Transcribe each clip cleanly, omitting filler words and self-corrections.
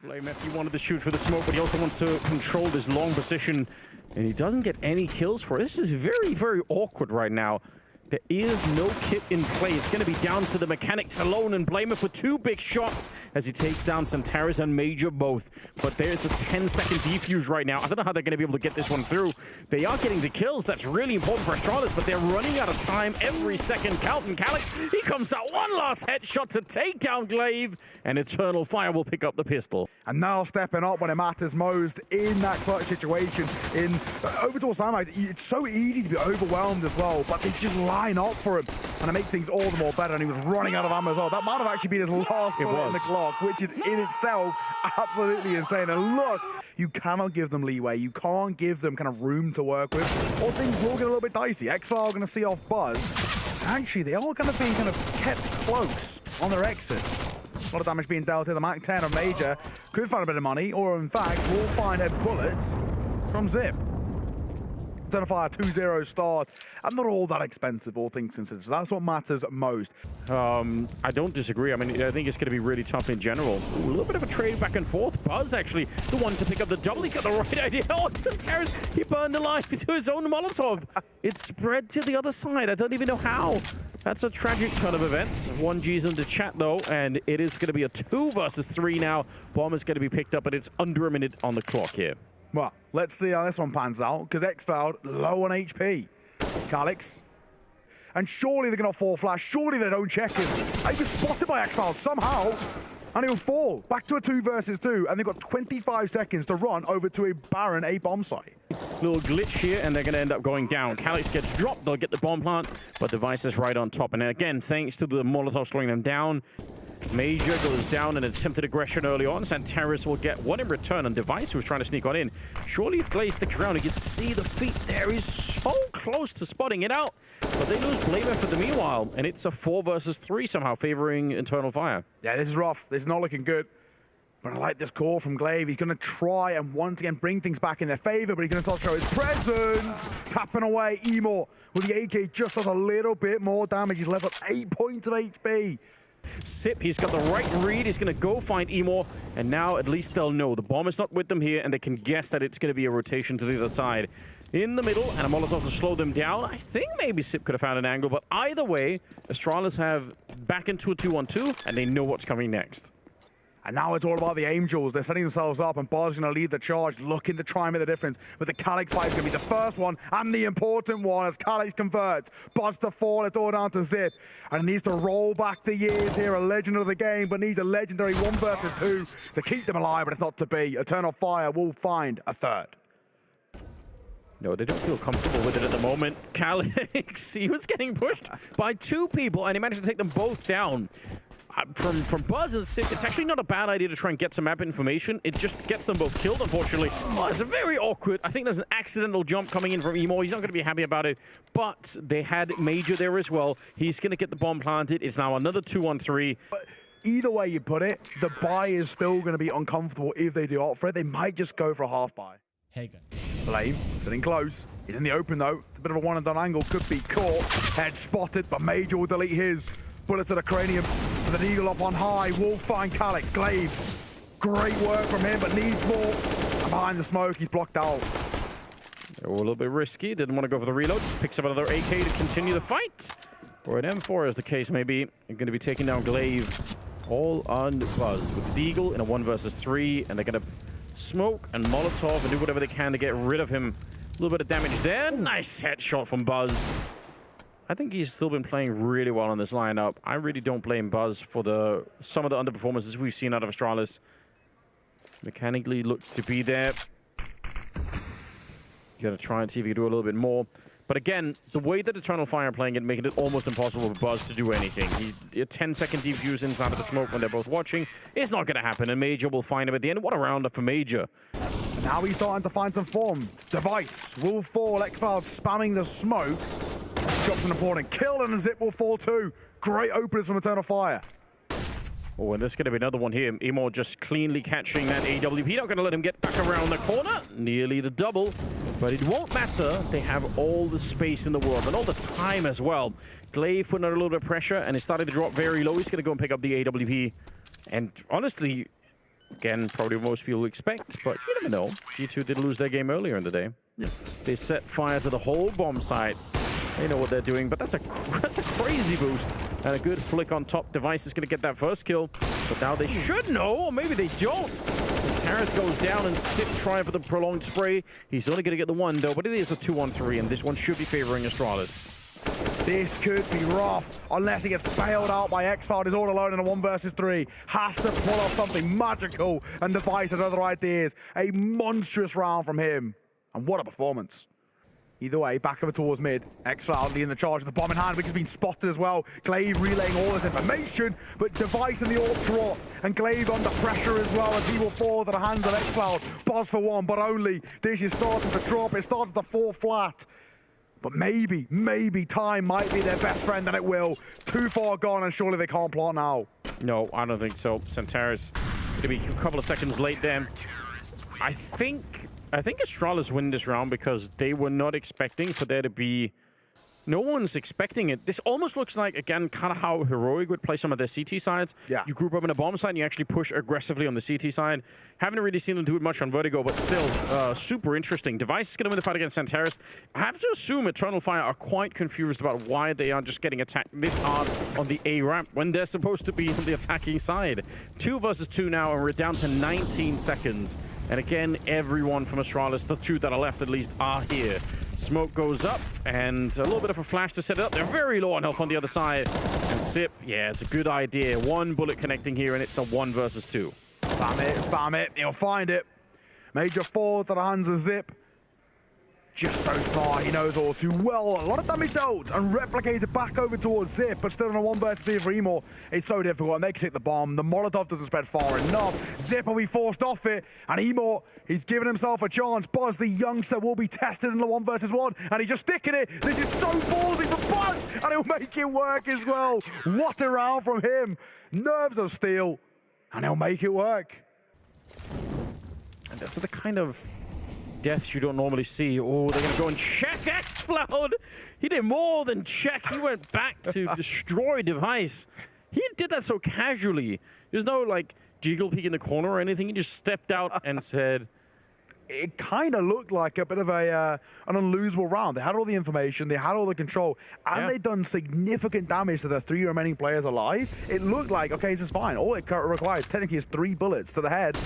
blameF, he wanted to shoot for the smoke, but he also wants to control this long position, and he doesn't get any kills for it. This is very, very awkward right now. There is no kit in play. It's going to be down to the mechanics alone, and blameF with 2 big shots as he takes down Santaris and Major both. But there's a 10-second defuse right now. I don't know how they're going to be able to get this one through. They are getting the kills. That's really important for Astralis, but they're running out of time. Every second count, and Calyx, he comes out one last headshot to take down Glaive, and Eternal Fire will pick up the pistol. And now stepping up when it matters most in that clutch situation. In Overall Samurai, it's so easy to be overwhelmed as well, but they just line up for him and to make things all the more better. And he was running out of ammo as well. That might have actually been his last bullet in the clock, which is in itself absolutely insane. And look, you cannot give them leeway. You can't give them kind of room to work with, or things will get a little bit dicey. Exfile are going to see off Buzz. Actually, they are going to be kind of kept close on their exits. A lot of damage being dealt to the Mac 10 of Major. Could find a bit of money, or in fact, will find a bullet from Zip. Fire 2-0 start, and not all that expensive, all things considered. So that's what matters most. I don't disagree. I mean, I think it's going to be really tough in general. Ooh, a little bit of a trade back and forth. Buzz, actually, the one to pick up the double. He's got the right idea. Oh, Santaris, he burned alive to his own Molotov. It spread to the other side. I don't even know how. That's a tragic turn of events. 1G's in the chat, though, and it is going to be a 2 versus 3 now. Bomb is going to be picked up, and it's under a minute on the clock here. Well, let's see how this one pans out, because Exfeld low on HP. Calyx. And surely they're going to fall flash. Surely they don't check him. He was spotted by Exfeld somehow, and he'll fall. Back to a 2 versus 2, and they've got 25 seconds to run over to a barren A bomb site. Little glitch here, and they're going to end up going down. Calyx gets dropped. They'll get the bomb plant, but Device is right on top. And again, thanks to the Molotov slowing them down, Major goes down in attempted aggression early on. Santaris will get one in return on Device, who's trying to sneak on in. Surely if Glaze sticks around, he can see the feet there. He's so close to spotting it out. But they lose blameF for the meanwhile, and it's a 4 versus 3 somehow favoring Eternal Fire. Yeah, this is rough. This is not looking good. But I like this call from Glaive. He's going to try and once again bring things back in their favor, but he's going to start to show his presence. Tapping away Emo with the AK just does a little bit more damage. He's leveled 8 points of HP. Sip, he's got the right read. He's going to go find Emo, and now at least they'll know. The bomb is not with them here, and they can guess that it's going to be a rotation to the other side. In the middle, and a Molotov to slow them down. I think maybe Sip could have found an angle, but either way, Astralis have back into a 2-on-2, and they know what's coming next. And now it's all about the Angels. They're setting themselves up, and Buzz is going to lead the charge, looking to try and make the difference. But the Calyx fight is going to be the first one and the important one as Calyx converts. Buzz to fall, it's all down to Zip. And he needs to roll back the years here, a legend of the game, but needs a legendary 1 versus 2 to keep them alive, but it's not to be. Eternal Fire will find a 3rd. No, they don't feel comfortable with it at the moment. Calyx, he was getting pushed by 2 people, and he managed to take them both down. From Buzz and Sip, it's actually not a bad idea to try and get some map information. It just gets them both killed, unfortunately. Oh, it's very awkward. I think there's an accidental jump coming in from Emo. He's not going to be happy about it, but they had Major there as well. He's going to get the bomb planted. It's now another 2-on-3. But either way you put it, the buy is still going to be uncomfortable if they do opt for it. They might just go for a half buy. Blame, sitting close. He's in the open though. It's a bit of a one-and-done angle. Could be caught. Head spotted, but Major will delete his. Bullet to the cranium, with an eagle up on high. Will find Calyx. Glaive, great work from him, but needs more. And behind the smoke, he's blocked out. They were a little bit risky. Didn't want to go for the reload. Just picks up another AK to continue the fight. Or an M4, as the case may be. They're going to be taking down Glaive all on Buzz with the Deagle in a 1 versus 3, and they're going to smoke and Molotov and do whatever they can to get rid of him. A little bit of damage there. Nice headshot from Buzz. I think he's still been playing really well on this lineup. I really don't blame Buzz for some of the underperformances we've seen out of Astralis. Mechanically looks to be there. Gonna try and see if he can do a little bit more. But again, the way that Eternal Fire are playing it, making it almost impossible for Buzz to do anything. A 10-second defuse inside of the smoke when they're both watching. It's not going to happen, and Major will find him at the end. What a rounder for Major. Now he's starting to find some form. Device will fall. Exfile spamming the smoke. Drops an important kill, and Zip will fall too. Great openers from Eternal Fire. Oh, and there's going to be another one here. Emo just cleanly catching that AWP. Not going to let him get back around the corner. Nearly the double. But it won't matter. They have all the space in the world and all the time as well. Glaive putting out a little bit of pressure, and it's starting to drop very low. He's going to go and pick up the AWP. And honestly, Again, probably what most people expect, but you never know. G2 did lose their game earlier in the day. Yeah. They set fire to the whole bomb site. They know what they're doing, but that's a crazy boost. And a good flick on top. Device is going to get that first kill, but now they should know, or maybe they don't. Santaris goes down and Sip trying for the prolonged spray. He's only going to get the one, though, but it is a 2-on-3, and this one should be favoring Astralis. This could be rough unless he gets bailed out by X-Files. He's all alone in a 1 versus 3. Has to pull off something magical, and Device has other ideas. A monstrous round from him. And what a performance. Either way, back over towards mid. X-Files leading the charge with the bomb in hand, which has been spotted as well. Glaive relaying all this information, but Device in the AWP drop, and Glaive under pressure as well as he will fall to the hands of X-Files. Buzz for one, but only. This is starts with the drop. It starts at the 4 flat. But maybe time might be their best friend, and it will. Too far gone, and surely they can't plant now. No, I don't think so. Santaris going to be a couple of seconds late there. I think Astralis win this round because they were not expecting for there to be... No one's expecting it. This almost looks like, again, kind of how Heroic would play some of their CT sides. Yeah. You group up in a bomb side and you actually push aggressively on the CT side. Haven't really seen them do it much on Vertigo, but still super interesting. Device is going to win the fight against Santaris. I have to assume Eternal Fire are quite confused about why they are just getting attacked this hard on the A ramp when they're supposed to be on the attacking side. 2 versus 2 now, and we're down to 19 seconds. And again, everyone from Astralis, the 2 that are left at least, are here. Smoke goes up, and a little bit of a flash to set it up. They're very low on health on the other side. And Sip, yeah, it's a good idea. 1 bullet connecting here, and it's a 1 versus 2. Spam it. He'll find it. Major fall to the hands of Zip. Just so smart, he knows all too well. A lot of damage dealt and replicated back over towards Zip, but still in a 1 versus 3 for Emor. It's so difficult, and they can hit the bomb. The Molotov doesn't spread far enough. Zip will be forced off it, and Emor, he's given himself a chance. Buzz, the youngster, will be tested in the 1 versus 1, and he's just sticking it. This is so ballsy for Buzz, and he'll make it work as well. What a round from him. Nerves of steel, and he'll make it work. And that's the kind of deaths you don't normally see. Oh, they're going to go and check X-Cloud. He did more than check. He went back to destroy Device. He did that so casually. There's no, like, jiggle peek in the corner or anything. He just stepped out and said... It kind of looked like a bit of an unlosable round. They had all the information, they had all the control, and they'd done significant damage to the 3 remaining players alive. It looked like, okay, this is fine. All it requires technically is 3 bullets to the head,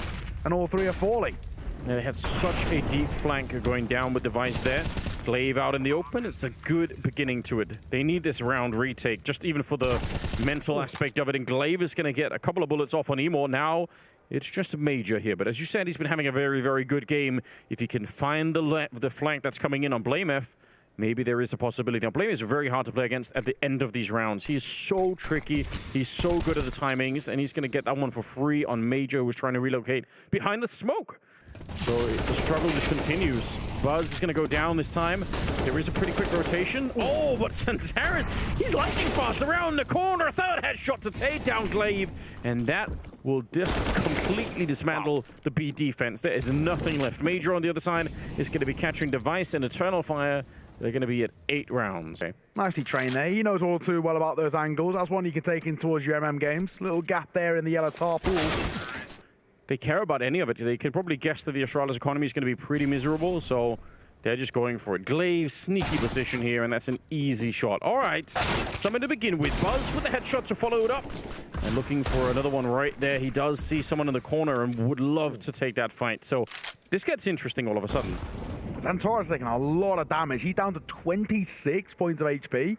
and all 3 are falling. Yeah, they had such a deep flank going down with Device there. Glaive out in the open. It's a good beginning to it. They need this round retake, just even for the mental aspect of it. And Glaive is going to get a couple of bullets off on Emor. Now, it's just a Major here. But as you said, he's been having a very, very good game. If he can find the flank that's coming in on Blamef, maybe there is a possibility. Now, Blame is very hard to play against at the end of these rounds. He's so tricky. He's so good at the timings, and he's going to get that one for free on Major, who's trying to relocate behind the smoke. So the struggle just continues. Buzz is going to go down this time. There is a pretty quick rotation. Oh, but Santaris, he's lightning fast around the corner. 3rd headshot to take down Glaive. And that will just completely dismantle the B defense. There is nothing left. Major on the other side is going to be catching Device and Eternal Fire. They're going to be at 8 rounds. Okay. Nicely trained there. He knows all too well about those angles. That's one you can take in towards your MM games. Little gap there in the yellow tar pool. They care about any of it. They can probably guess that the Astralis economy is going to be pretty miserable, so they're just going for it. Glaive, sneaky position here, and that's an easy shot. All right, something to begin with. Buzz with the headshot to follow it up. And looking for another one right there. He does see someone in the corner and would love to take that fight. So this gets interesting all of a sudden. Santaris taking a lot of damage. He's down to 26 points of HP.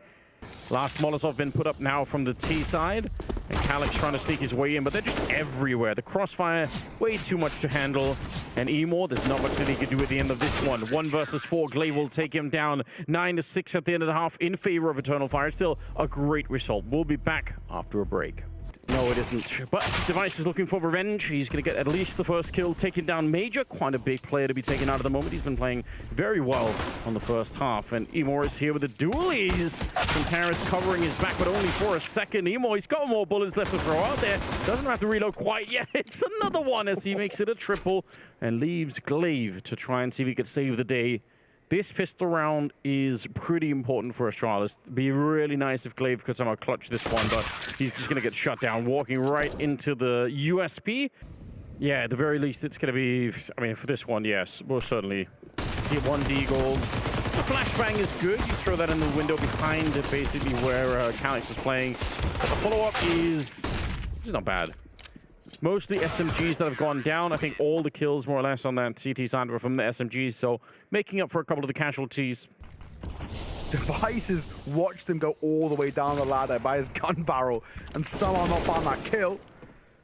Last Molotov been put up now from the T side. And Calyx trying to sneak his way in, but they're just everywhere. The crossfire, way too much to handle. And Emor, there's not much that he could do at the end of this one. 1 versus 4, Glaive will take him down. 9-6 at the end of the half in favor of Eternal Fire. Still a great result. We'll be back after a break. No, it isn't. But Device is looking for revenge. He's going to get at least the first kill, taking down Major. Quite a big player to be taken out at the moment. He's been playing very well on the first half. And Emor is here with the dualies. Santaris covering his back, but only for a second. Emor, he's got more bullets left to throw out there. Doesn't have to reload quite yet. It's another one as he makes it a triple and leaves Glaive to try and see if he could save the day. This pistol round is pretty important for Astralis. It'd be really nice if Glaive could somehow clutch this one, but he's just going to get shut down, walking right into the USP. Yeah, at the very least, it's going to be, I mean, for this one, yes, most certainly. Get one deagle. The flashbang is good. You throw that in the window behind it, basically where Calyx is playing. But the follow-up is not bad. Mostly SMGs that have gone down. I think all the kills, more or less, on that CT side were from the SMGs, so making up for a couple of the casualties. Devices watched him go all the way down the ladder by his gun barrel and somehow not find that kill.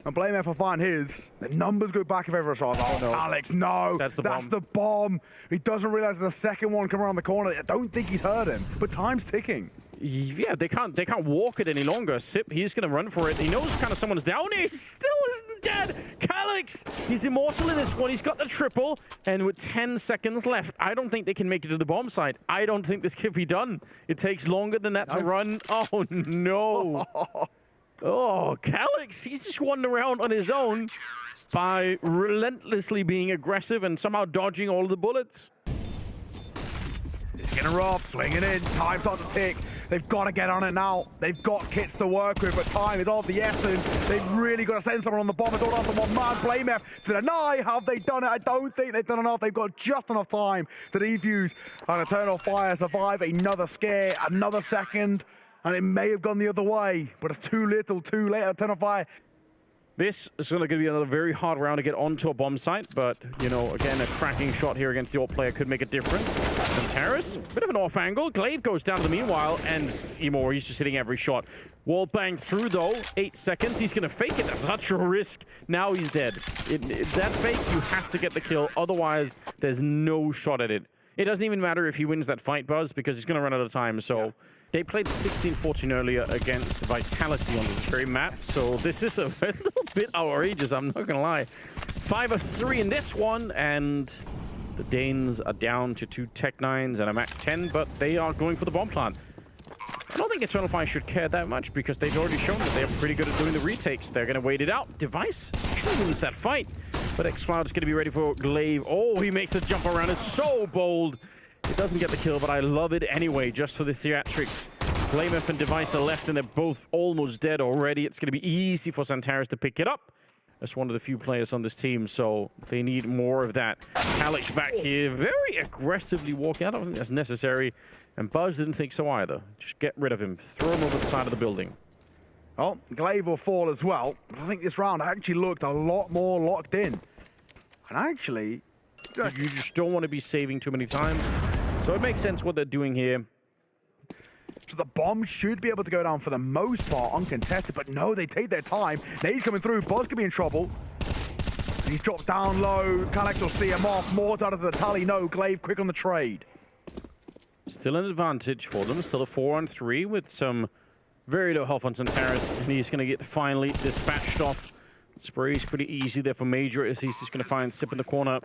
And blame F for find his. The numbers go back if ever a shot. Oh, no. Alex, no. That's the bomb. He doesn't realize there's a second one coming around the corner. I don't think he's heard him, but time's ticking. Yeah, they can't walk it any longer. Sip, he's gonna run for it. He knows kind of someone's down. He still isn't dead. Calyx, he's immortal in this one. He's got the triple, and with 10 seconds left, I don't think they can make it to the bomb site. I don't think this can be done. It takes longer than that to run. Oh no. Oh, Calyx, he's just wandering around on his own by relentlessly being aggressive and somehow dodging all of the bullets. It's getting rough, swinging in, time's on the tick. They've got to get on it now. They've got kits to work with, but time is of the essence. They've really got to send someone on the bomb and go down to one man. Blame F to deny. Have they done it? I don't think they've done enough. They've got just enough time to defuse an Eternal Fire, survive another scare, another second, and it may have gone the other way, but it's too little, too late. Eternal Fire. This is going to be another very hard round to get onto a bomb site, but, you know, again, a cracking shot here against the alt player could make a difference. Santaris, bit of an off angle. Glaive goes down to the meanwhile, and Emor, he's just hitting every shot. Wall bang through, though. 8 seconds. He's going to fake it. That's such a risk. Now he's dead. That fake, you have to get the kill. Otherwise, there's no shot at it. It doesn't even matter if he wins that fight, Buzz, because he's going to run out of time, so... Yeah. They played 16-14 earlier against Vitality on this very map, so this is a little bit outrageous, I'm not gonna lie. 5-3 in this one, and the Danes are down to 2 Tech-9s and a Mac 10, but they are going for the bomb plant. I don't think Eternal Fire should care that much because they've already shown that they're pretty good at doing the retakes. They're gonna wait it out. Device actually wins that fight, but Xcloud's gonna be ready for Glaive. Oh, he makes the jump around, it's so bold. It doesn't get the kill, but I love it anyway, just for the theatrics. Blamef and Device are left, and they're both almost dead already. It's going to be easy for Santaris to pick it up. That's one of the few players on this team, so they need more of that. Calyx back here, very aggressively walking. I don't think that's necessary, and Buzz didn't think so either. Just get rid of him. Throw him over the side of the building. Oh, Glaive will fall as well. But I think this round actually looked a lot more locked in. And actually... You just don't want to be saving too many times. So it makes sense what they're doing here. So the bomb should be able to go down for the most part, uncontested, but no, they take their time. Nade coming through, Buzz could be in trouble. And he's dropped down low, Calyx will see him off, more down to the tally, no, Glaive quick on the trade. Still an advantage for them, still a 4-on-3 with some very low health on Santaris, and he's going to get finally dispatched off. Spray's pretty easy there for Major as he's just going to find Sip in the corner.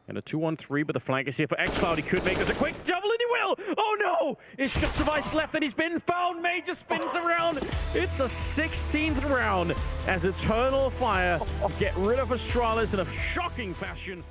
And a 2-on-3, but the flank is here for Xcloud. He could make this a quick double, and he will! Oh no! It's just Device left, and he's been found. Major spins around. It's a 16th round as Eternal Fire get rid of Astralis in a shocking fashion.